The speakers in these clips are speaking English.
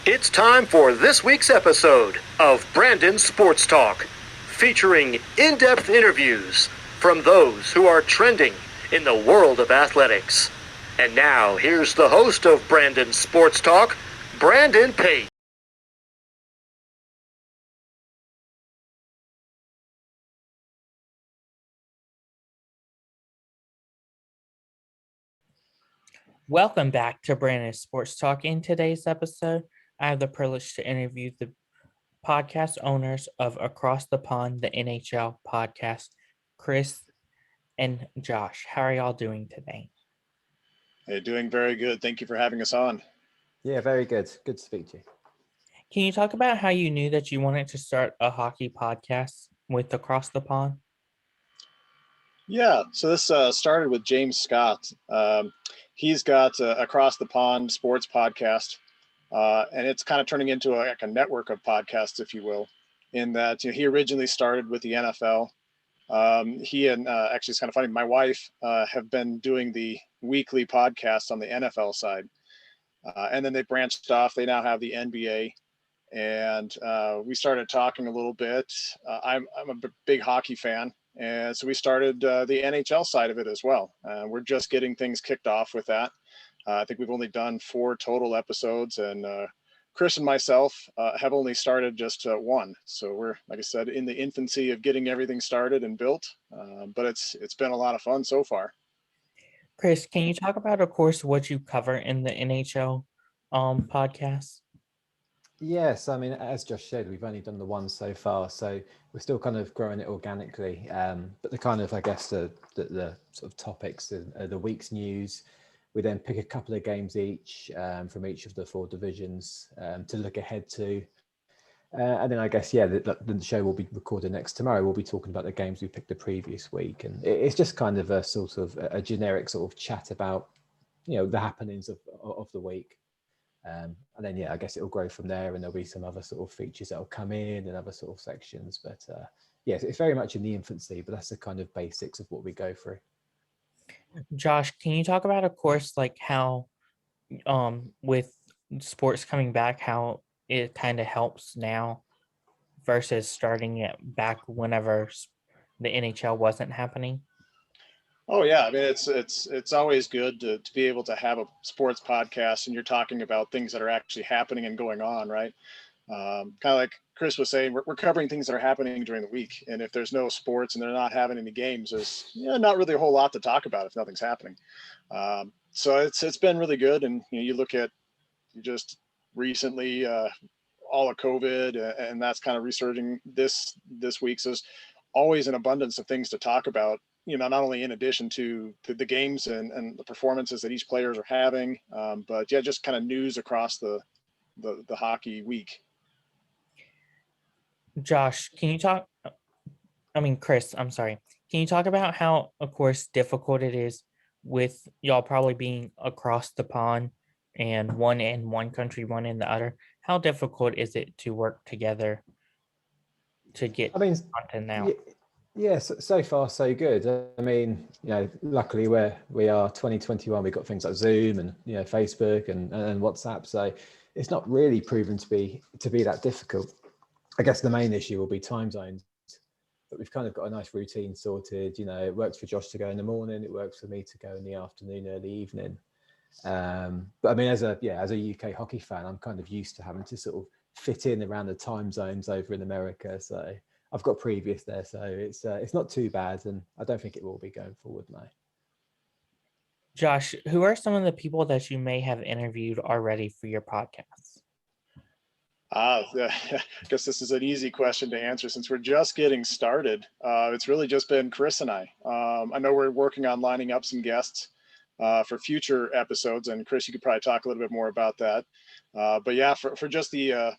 It's time for this week's episode of Brandon Sports Talk, featuring in-depth interviews from those who are trending in the world of athletics. And now, here's the host of Brandon Sports Talk, Brandon Pate. Welcome back to Brandon Sports Talk. In today's episode, I have the privilege to interview the podcast owners of Across the Pond, the NHL podcast, Chris and Josh. How are y'all doing today? Hey, doing very good. Thank you for having us on. Yeah, very good. Good to speak to you. Can you talk about how you knew that you wanted to start a hockey podcast with Across the Pond? Yeah, so this started with James Scott. He's got Across the Pond sports podcast, and it's kind of turning into a network of podcasts, if you will, in that he originally started with the NFL. He and actually, it's kind of funny, my wife have been doing the weekly podcast on the NFL side, and then they branched off. They now have the NBA. And we started talking a little bit. I'm a big hockey fan, and so we started the NHL side of it as well. We're just getting things kicked off with that. I think we've only done 4 total episodes, and Chris and myself have only started just one. So we're, like I said, in the infancy of getting everything started and built, but it's been a lot of fun so far. Chris, can you talk about, of course, what you cover in the NHL podcast? Yes, I mean, as Josh said, we've only done the one so far, so we're still kind of growing it organically. But the kind of, I guess, the sort of topics are the week's news. We then pick a couple of games each from each of the 4 divisions to look ahead to. And then I guess, yeah, the show will be recorded next tomorrow. We'll be talking about the games we picked the previous week. And it's just kind of a sort of a generic sort of chat about, the happenings of the week. And then, yeah, I guess it'll grow from there, and there'll be some other sort of features that'll come in and other sort of sections. But yes, it's very much in the infancy, but that's the kind of basics of what we go through. Josh, can you talk about, of course, like how with sports coming back, how it kind of helps now versus starting it back whenever the NHL wasn't happening? Oh yeah, I mean it's always good to be able to have a sports podcast and you're talking about things that are actually happening and going on, right? Kind of like Chris was saying, we're covering things that are happening during the week, and if there's no sports and they're not having any games, there's not really a whole lot to talk about if nothing's happening. So it's been really good, and you look at just recently all of COVID, and that's kind of resurging this week. So there's always an abundance of things to talk about, not only in addition to the games and the performances that each players are having, but yeah, just kind of news across the hockey week. Josh, Chris, I'm sorry. Can you talk about how, of course, difficult it is with y'all probably being across the pond and one in one country, one in the other? How difficult is it to work together to get content out? Yeah, so far so good. I mean, luckily we are 2021, we've got things like Zoom and Facebook and WhatsApp, so it's not really proven to be that difficult. I guess the main issue will be time zones, but we've kind of got a nice routine sorted. It works for Josh to go in the morning, it works for me to go in the afternoon, early evening. But I mean, as a UK hockey fan, I'm kind of used to having to sort of fit in around the time zones over in America. So I've got previous there, so it's not too bad, and I don't think it will be going forward now. Josh, who are some of the people that you may have interviewed already for your podcast? I guess this is an easy question to answer since we're just getting started. It's really just been Chris and I. I know we're working on lining up some guests for future episodes, and Chris, you could probably talk a little bit more about that. But yeah, for just the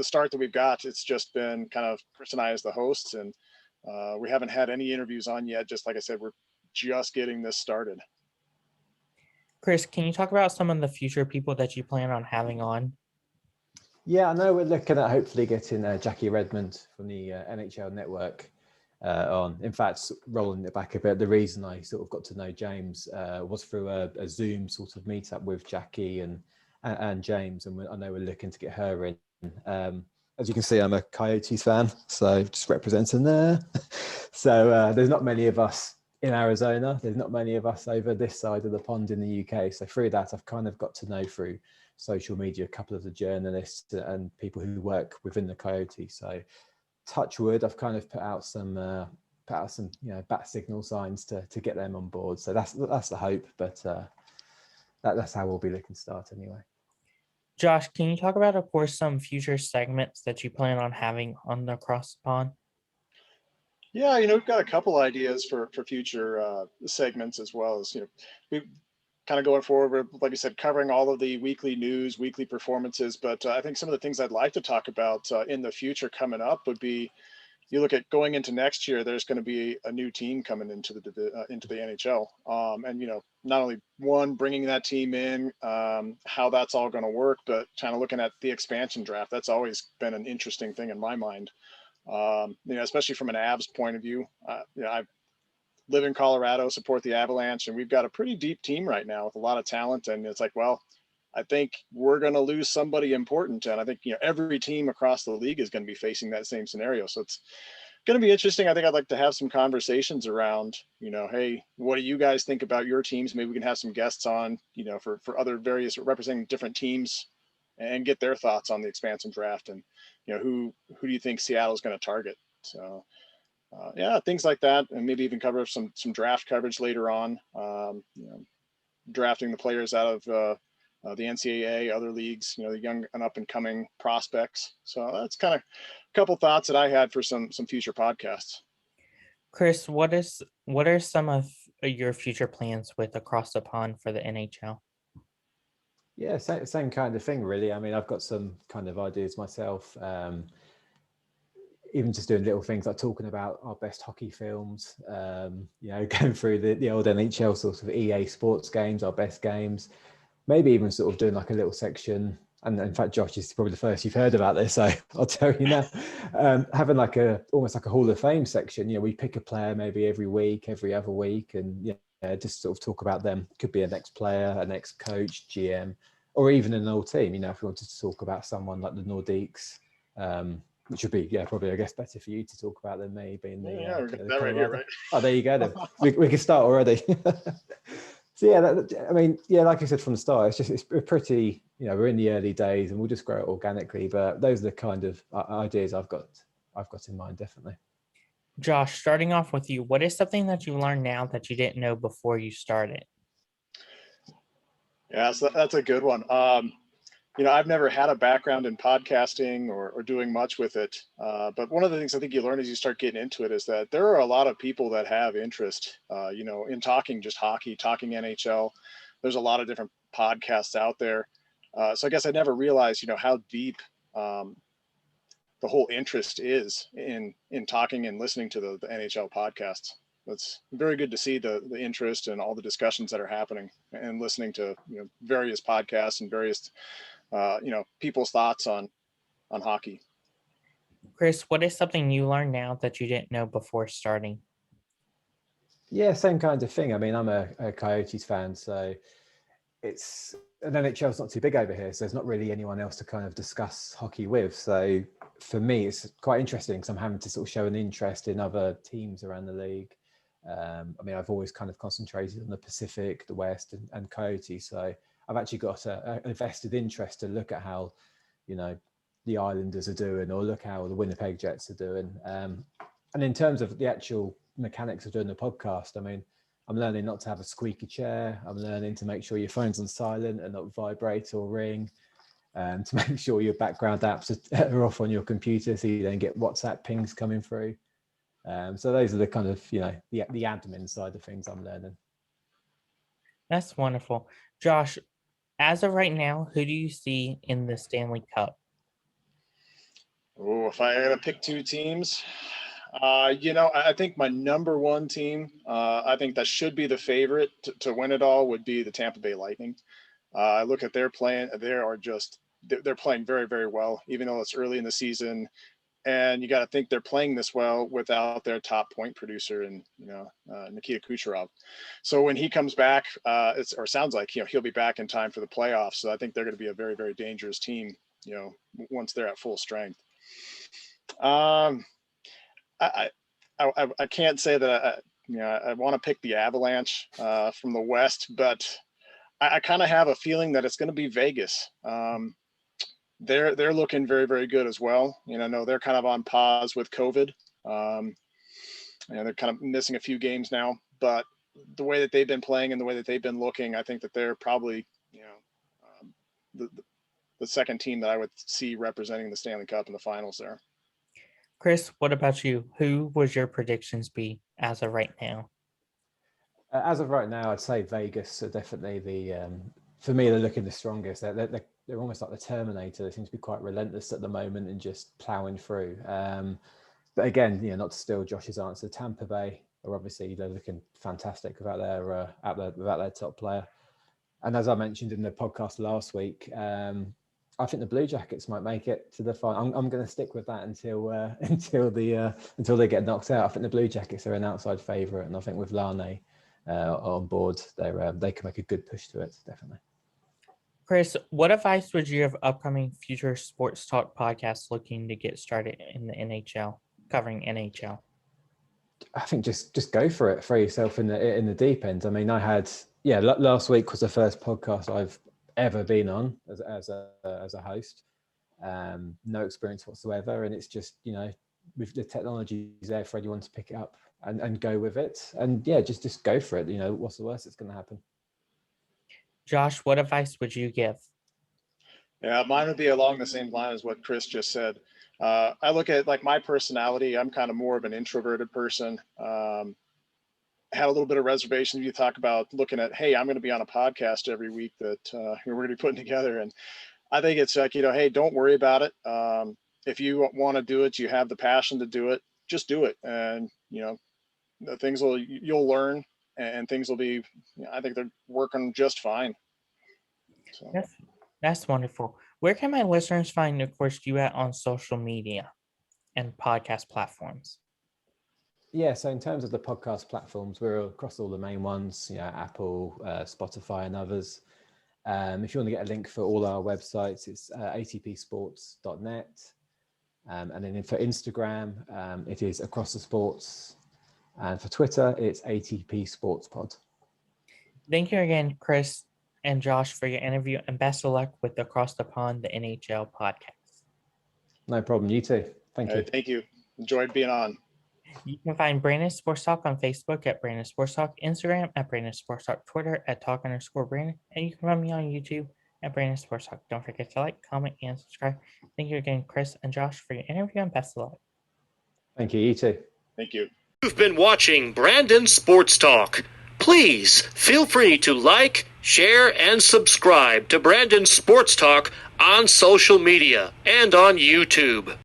start that we've got, it's just been kind of Chris and I as the hosts, and we haven't had any interviews on yet. Just like I said, we're just getting this started. Chris, can you talk about some of the future people that you plan on having on? Yeah, I know we're looking at hopefully getting Jackie Redmond from the NHL Network on. In fact, rolling it back a bit, the reason I sort of got to know James was through a Zoom sort of meetup with Jackie, and and James, and I know we're looking to get her in. As you can see, I'm a Coyotes fan, so just representing there. So there's not many of us in Arizona. There's not many of us over this side of the pond in the UK. So through that, I've kind of got to know through social media a couple of the journalists and people who work within the Coyotes. So touch wood, I've kind of put out some bat signal signs to get them on board. So that's the hope, but that's how we'll be looking to start anyway. Josh, can you talk about, of course, some future segments that you plan on having on the Across the Pond? Yeah, we've got a couple ideas for future segments, as well as, we kind of going forward, like I said, covering all of the weekly news, weekly performances. But I think some of the things I'd like to talk about in the future coming up would be, you look at going into next year, there's going to be a new team coming into the NHL, and not only bringing that team in, how that's all going to work, but kind of looking at the expansion draft. That's always been an interesting thing in my mind, especially from an Avs point of view. I live in Colorado, support the Avalanche, and we've got a pretty deep team right now with a lot of talent. And it's like, well, I think we're going to lose somebody important. And I think, every team across the league is going to be facing that same scenario. So it's going to be interesting. I think I'd like to have some conversations around, hey, what do you guys think about your teams? Maybe we can have some guests on, for other various representing different teams, and get their thoughts on the expansion draft. And, who do you think Seattle's going to target? So things like that. And maybe even cover some draft coverage later on, drafting the players out of, the NCAA, other leagues, the young and up and coming prospects. So that's kind of a couple thoughts that I had for some future podcasts. Chris, what are some of your future plans with Across the Pond for the NHL? Yeah, same kind of thing, really. I mean, I've got some kind of ideas myself. Even just doing little things like talking about our best hockey films, going through the old NHL sort of EA sports games, our best games. Maybe even sort of doing like a little section, and in fact, Josh, is probably the first you've heard about this, so I'll tell you now. Having almost like a Hall of Fame section. We pick a player maybe every week, every other week, and just sort of talk about them. Could be an ex-player, an ex-coach, GM, or even an old team. If we wanted to talk about someone like the Nordiques, which would be probably, I guess, better for you to talk about than me being the. Yeah, we've got that right here, right? Oh, there you go. Then we can start already. So like I said from the start, it's pretty, we're in the early days and we'll just grow it organically. But those are the kind of ideas I've got in mind, definitely. Josh, starting off with you, what is something that you learned now that you didn't know before you started? Yeah, so that's a good one. I've never had a background in podcasting or doing much with it. But one of the things I think you learn as you start getting into it is that there are a lot of people that have interest, in talking just hockey, talking NHL. There's a lot of different podcasts out there. So I guess I never realized, how deep the whole interest is in talking and listening to the NHL podcasts. It's very good to see the interest and all the discussions that are happening, and listening to various podcasts and various people's thoughts on hockey. Chris, what is something you learned now that you didn't know before starting? Yeah, same kind of thing. I mean, I'm a Coyotes fan, so it's an NHL's not too big over here, so there's not really anyone else to kind of discuss hockey with. So for me, it's quite interesting because I'm having to sort of show an interest in other teams around the league. I've always kind of concentrated on the Pacific, the West, and Coyotes. So I've actually got a vested interest to look at how, the Islanders are doing, or look how the Winnipeg Jets are doing. And in terms of the actual mechanics of doing the podcast, I'm learning not to have a squeaky chair. I'm learning to make sure your phone's on silent and not vibrate or ring, to make sure your background apps are off on your computer so you don't get WhatsApp pings coming through. So those are the kind of, the admin side of things I'm learning. That's wonderful. Josh, as of right now, who do you see in the Stanley Cup? Oh, if I had to pick two teams, I think my number one team, I think that should be the favorite to win it all, would be the Tampa Bay Lightning. I look at their playing; they're playing very, very well, even though it's early in the season. And you got to think they're playing this well without their top point producer and Nikita Kucherov. So when he comes back, sounds like he'll be back in time for the playoffs. So I think they're going to be a very, very dangerous team. Once they're at full strength. I can't say that I want to pick the Avalanche from the West, but I kind of have a feeling that it's going to be Vegas. They're looking very, very good as well. I know they're kind of on pause with COVID. They're kind of missing a few games now, but the way that they've been playing and the way that they've been looking, I think that they're probably, the second team that I would see representing the Stanley Cup in the finals there. Chris, what about you? Who would your predictions be as of right now? As of right now, I'd say Vegas are definitely for me, they're looking the strongest. They're almost like the Terminator. They seem to be quite relentless at the moment and just plowing through. But again, not to steal Josh's answer, Tampa Bay are obviously they're looking fantastic without their top player. And as I mentioned in the podcast last week, I think the Blue Jackets might make it to the final. I'm going to stick with that until they get knocked out. I think the Blue Jackets are an outside favourite, and I think with Lane on board, they can make a good push to it, definitely. Chris, what advice would you have upcoming future sports talk podcasts looking to get started in the NHL, covering NHL? I think just go for it. Throw yourself in the deep end. I mean, last week was the first podcast I've ever been on as a host. No experience whatsoever, and it's just with the technology there for anyone to pick it up and go with it, and just go for it. What's the worst that's going to happen? Josh, what advice would you give? Yeah, mine would be along the same line as what Chris just said. I look at like my personality. I'm kind of more of an introverted person. Had a little bit of reservations. You talk about looking at, hey, I'm going to be on a podcast every week that we're going to be putting together. And I think it's like, hey, don't worry about it. If you want to do it, you have the passion to do it, just do it. And, you'll learn and things will be, I think they're working just fine. So. That's wonderful. Where can my listeners find, of course, you on social media and podcast platforms? Yeah, so in terms of the podcast platforms, we're across all the main ones, Apple, Spotify and others. If you want to get a link for all our websites, it's atpsports.net. And then for Instagram, it is Across the Sports. And for Twitter, it's ATP Sports Pod. Thank you again, Chris and Josh, for your interview, and best of luck with Across the Pond, the NHL podcast. No problem. You too. Thank you. Thank you. Enjoyed being on. You can find Brandon Sports Talk on Facebook at Brandon Sports Talk, Instagram at Brandon Sports Talk, Twitter at Talk_Brandon, and you can find me on YouTube at Brandon Sports Talk. Don't forget to like, comment, and subscribe. Thank you again, Chris and Josh, for your interview, and best of luck. Thank you. You too. Thank you. You've been watching Brandon Sports Talk. Please feel free to like, share, and subscribe to Brandon Sports Talk on social media and on YouTube.